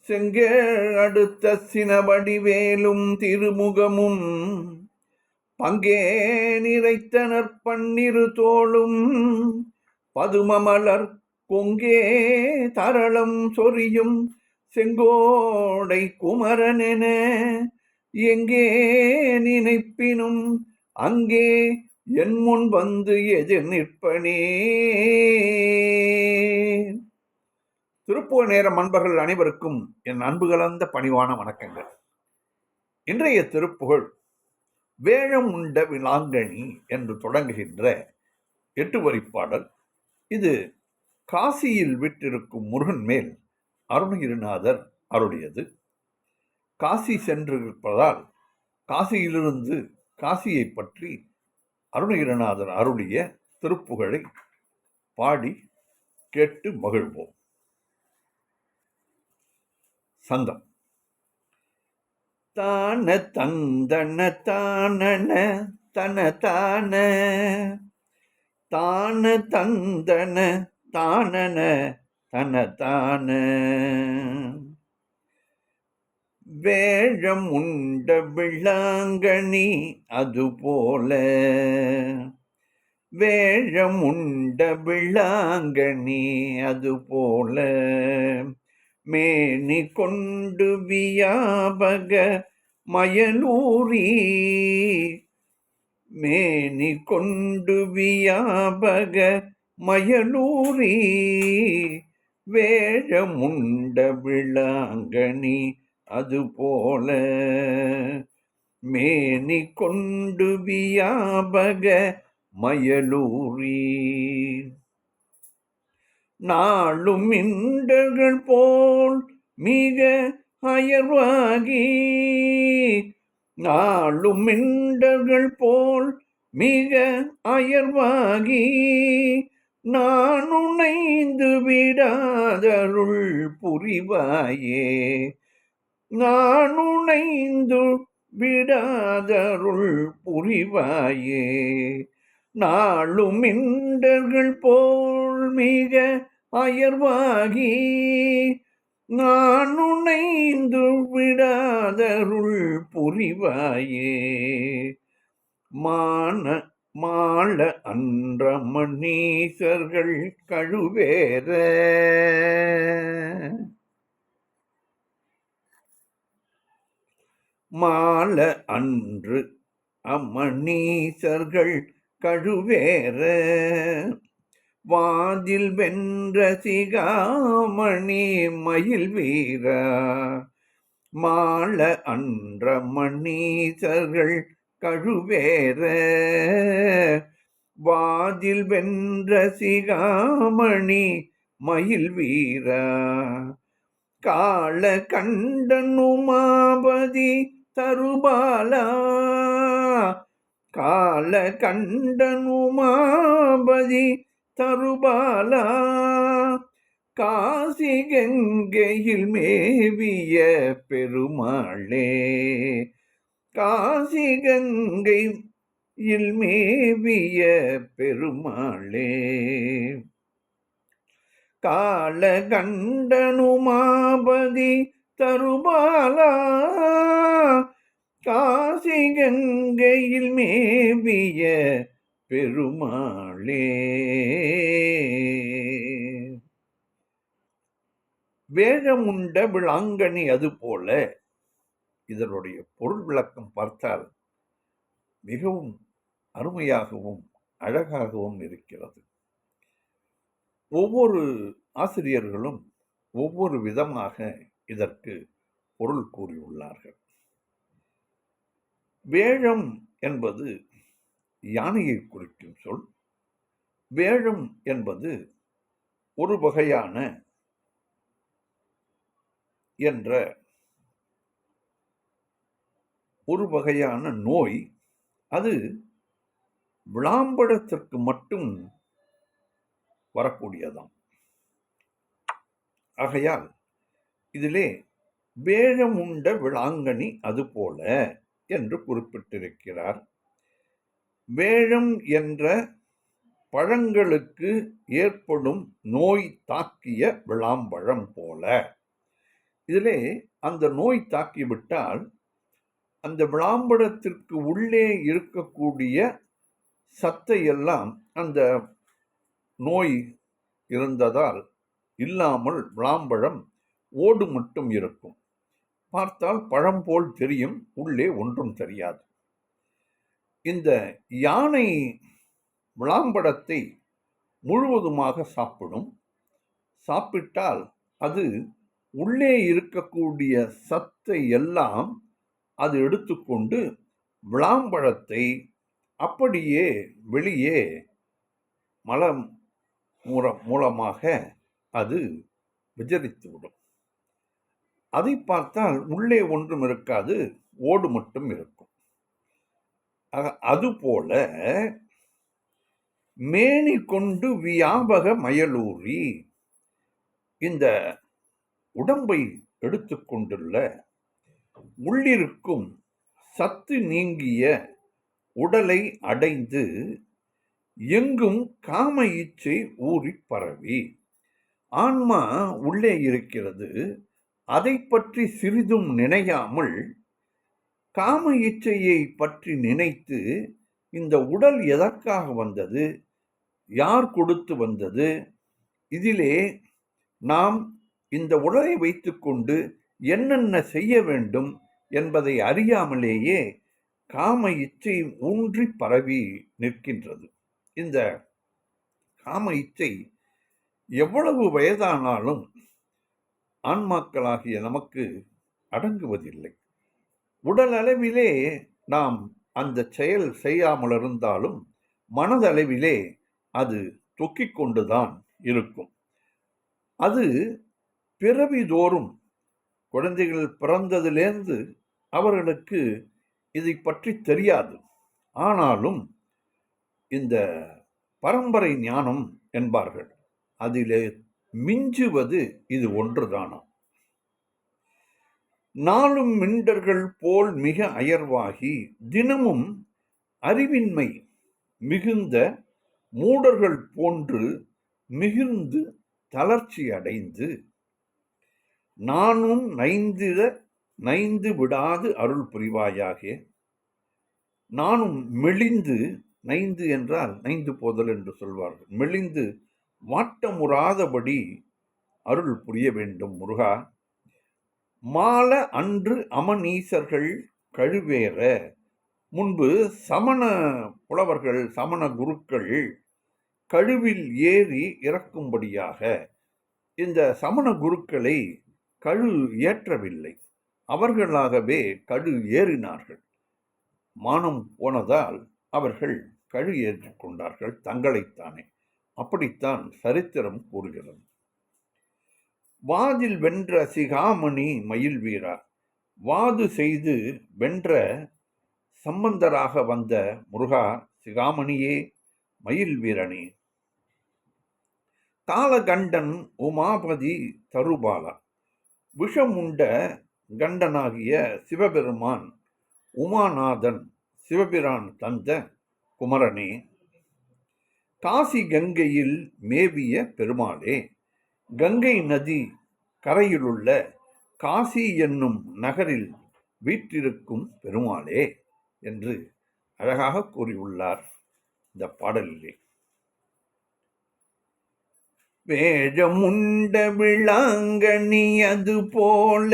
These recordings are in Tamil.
செங்கேழ் அடுத்த சினவடிவேலும் திருமுகமும் பங்கே நிறைத்தனர் பன்னிரு தோளும் பதுமமலர் கொங்கே தரளம் சொரியும் செங்கோடை குமரனென எங்கே நினைப்பினும் அங்கே என் முன் வந்து எதிர் நிற்பனே. திருப்புகழ் நேர அன்பர்கள் அனைவருக்கும் என் அன்பு கலந்த பணிவான வணக்கங்கள். இன்றைய திருப்புகழ் வேழம் உண்ட விளாங்கனி என்று தொடங்குகின்ற 8 வரிப்பாடல். இது காசியில் விட்டிருக்கும் முருகன் மேல் அருணகிரிநாதர் அருளியது. காசி சென்றிருப்பதால் காசியிலிருந்து காசியை பற்றி அருணகிரிநாதர் அருளிய திருப்புகழை பாடி கேட்டு மகிழ்வோம். சந்தம். தான தந்தன தானன தன தான தான தந்தன தானன தன தான வேழம் உண்ட விளாங்கனி அதுபோல வேழம் உண்ட விளாங்கனி அதுபோல மேனி கொண்டு வியாபக மயலூரி மேனி கொண்டு வியாபக மயலூரி வேழமுண்ட விளாங்கனி அதுபோல மேனி கொண்டு வியாபக மயலூரி நாளும் இண்டர்கள் போல் மிக அயர்வாகி நாளும் இண்டர்கள் போல் மிக அயர்வாகி நான் உணைந்து விடாதருள் புரிவாயே நான் உணைந்து விடாதருள் புரிவாயே நாளும் இண்டர்கள் போல் மிக அயர்வாகி நான் உணைந்து விடாதருள் புரிவாயே மாள அன்ற மணீசர்கள் கழுவேற மாள அன்று அம்மணீசர்கள் கழுவேற வாதில் வென்ற சிகாமணி மயில் வீர மாள அன்ற மணீசர்கள் கழுவேற வாதில் வென்ற சிகாமணி மயில் வீர கால கண்டனுமாபதி தருபாலா கால கண்டனுமாபதி தருபாலா காசி கங்கையில் மேவிய பெருமாளே காசி கங்கையில் மேவிய பெருமாளே கால கண்டனுமாபதி தருபாலா காசி கங்கையில் மேவிய பெருமாளே. வேழமுண்ட விளாங்கனி அதுபோல. இதனுடைய பொருள் விளக்கம் பார்த்தால் மிகவும் அருமையாகவும் அழகாகவும் இருக்கிறது. ஒவ்வொரு ஆசிரியர்களும் ஒவ்வொரு விதமாக இதற்கு பொருள் கூறியுள்ளார்கள். வேழம் என்பது யானையை குறிக்கும் சொல். வேழம் என்பது ஒரு வகையான நோய். அது விளாம்படத்திற்கு மட்டும் வரக்கூடியதாம். ஆகையால் இதிலே வேழம் உண்ட விளாங்கனி அதுபோல என்று குறிப்பிட்டிருக்கிறார். வேழம் என்ற பழங்களுக்கு ஏற்படும் நோய் தாக்கிய விளாம்பழம் போல இதிலே அந்த நோய் தாக்கிவிட்டால் அந்த விளாம்படத்திற்கு உள்ளே இருக்கக்கூடிய சத்தை எல்லாம் அந்த நோய் இருந்ததால் இல்லாமல் விளாம்பழம் ஓடு மட்டும் இருக்கும். பார்த்தால் பழம் போல் தெரியும், உள்ளே ஒன்றும் தெரியாது. இந்த யானை விளாம்பழத்தை முழுவதுமாக சாப்பிடும். சாப்பிட்டால் அது உள்ளே இருக்கக்கூடிய சத்தை எல்லாம் அது எடுத்துக்கொண்டு விளாம்பழத்தை அப்படியே வெளியே மலம் மூலமாக அது விஜரித்துவிடும். அதை பார்த்தால் உள்ளே ஒன்றும் இருக்காது, ஓடு மட்டும் இருக்கும். அதுபோல மேனி கொண்டு வியாபக மயலூரி, இந்த உடம்பை எடுத்துக்கொண்டுள்ள உள்ளிருக்கும் சத்து நீங்கிய உடலை அடைந்து எங்கும் காம இச்சை ஊறி பரவி, ஆன்மா உள்ளே இருக்கிறது, அதை பற்றி சிறிதும் நினையாமல் காம இச்சையை பற்றி நினைத்து இந்த உடல் எதற்காக வந்தது, யார் கொடுத்து வந்தது, இதிலே நாம் இந்த உடலை வைத்துக்கொண்டு என்னென்ன செய்ய வேண்டும் என்பதை அறியாமலேயே காம இச்சை ஊன்றி பரவி நிற்கின்றது. இந்த காம இச்சை எவ்வளவு வயதானாலும் ஆன்மாக்களாகிய நமக்கு அடங்குவதில்லை. உடல் அளவிலே நாம் அந்த செயல் செய்யாமல் இருந்தாலும் மனதளவிலே அது தொக்கிக் கொண்டுதான் இருக்கும். அது பிறவிதோறும் குழந்தைகள் பிறந்ததிலிருந்து அவர்களுக்கு இதை பற்றி தெரியாது. ஆனாலும் இந்த பரம்பரை ஞானம் என்பார்கள், அதிலே மிஞ்சுவது இது ஒன்றுதானாம். நாளும் மிண்டர்கள் போல் மிக அயர்வாகி தினமும் அறிவின்மை மிகுந்த மூடர்கள் போன்று மிகுந்து தளர்ச்சி அடைந்து நானும் நைந்து விடாது அருள் புரிவாயாக. நானும் மெலிந்து, நைந்து என்றால் நைந்து போதல் என்று சொல்வார்கள், மெலிந்து வாட்டமுறாதபடி அருள் புரிய வேண்டும் முருகா. மால அன்று அமனீசர்கள் கழுவேற, முன்பு சமண புலவர்கள் சமண குருக்கள் கழுவில் ஏறி இறக்கும்படியாக இந்த சமண குருக்களை கழு ஏற்றவில்லை, அவர்களாகவே கழு ஏறினார்கள். மானம் போனதால் அவர்கள் கழு ஏற்றுக்கொண்டார்கள் தங்களைத்தானே. அப்படித்தான் சரித்திரம் கூறுகிறது. வாதில் வென்ற சிகாமணி மயில் வீரா, வாது செய்து வென்ற சம்பந்தராக வந்த முருகா, சிகாமணியே, மயில் வீரனே, தாளகண்டன் உமாபதி தருபாலா, விஷமுண்ட கண்டனாகிய சிவபெருமான் உமாநாதன் சிவபிரான் தந்த குமரனே, காசி கங்கையில் மேவிய பெருமாளே, கங்கை நதி கரையிலுள்ள காசி என்னும் நகரில் வீற்றிருக்கும் பெருமாளே என்று அழகாக கூறியுள்ளார் இந்த பாடலிலே. வேழமுண்ட விளாங்கனி அது போல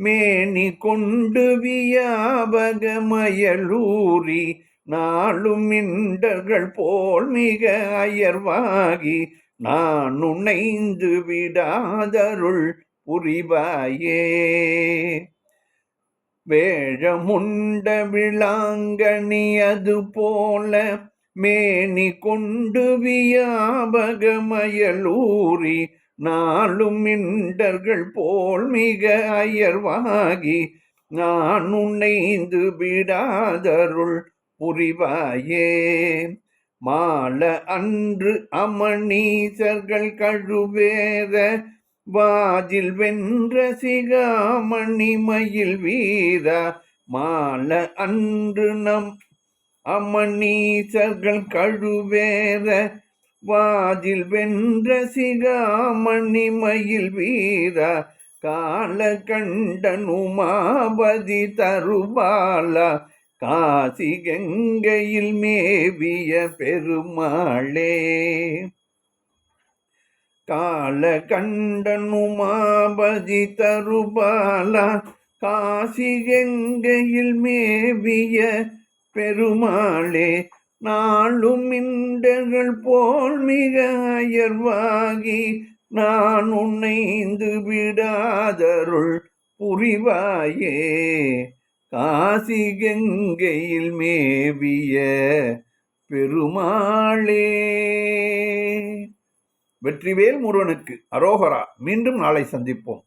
மேனி கொண்டு வியாபக மயலூரி, நாளும் மிண்டர்கள் போல் மிக அயர்வாகி நான் உணைந்து விடாதருள் புரிவாயே. வேழமுண்ட விளாங்கனி அது போல மேனி கொண்டு வியாபக மயலூரி, நாளும் மிண்டர்கள் போல் மிக அயர்வாகி நான் உணைந்து விடாதருள் புரிவாயே. மால அன்று அமனீசர்கள் கழுவேற, வாதில் வென்ற சிகாமணி மயில் வீரா, மால அன்று நம் அமனீசர்கள் கழுவேற, வாதில் வென்ற சிகாமணி மயில் வீரா, கால கண்டன் உமாபதி தருபாலா காசி கங்கையில் மேவிய பெருமாளே. கால கண்டன் உமாபதி தருபாலா காசி கங்கையில் மேவிய பெருமாளே. நாளும் இண்டர்கள் போல் மிக அயர்வாகி நான் உன்னைந்து விடாதருள் புரிவாயே. காசி கங்கையில் மேவிய பெருமாளே. வெற்றிவேல் முருகனுக்கு அரோகரா. மீண்டும் நாளை சந்திப்போம்.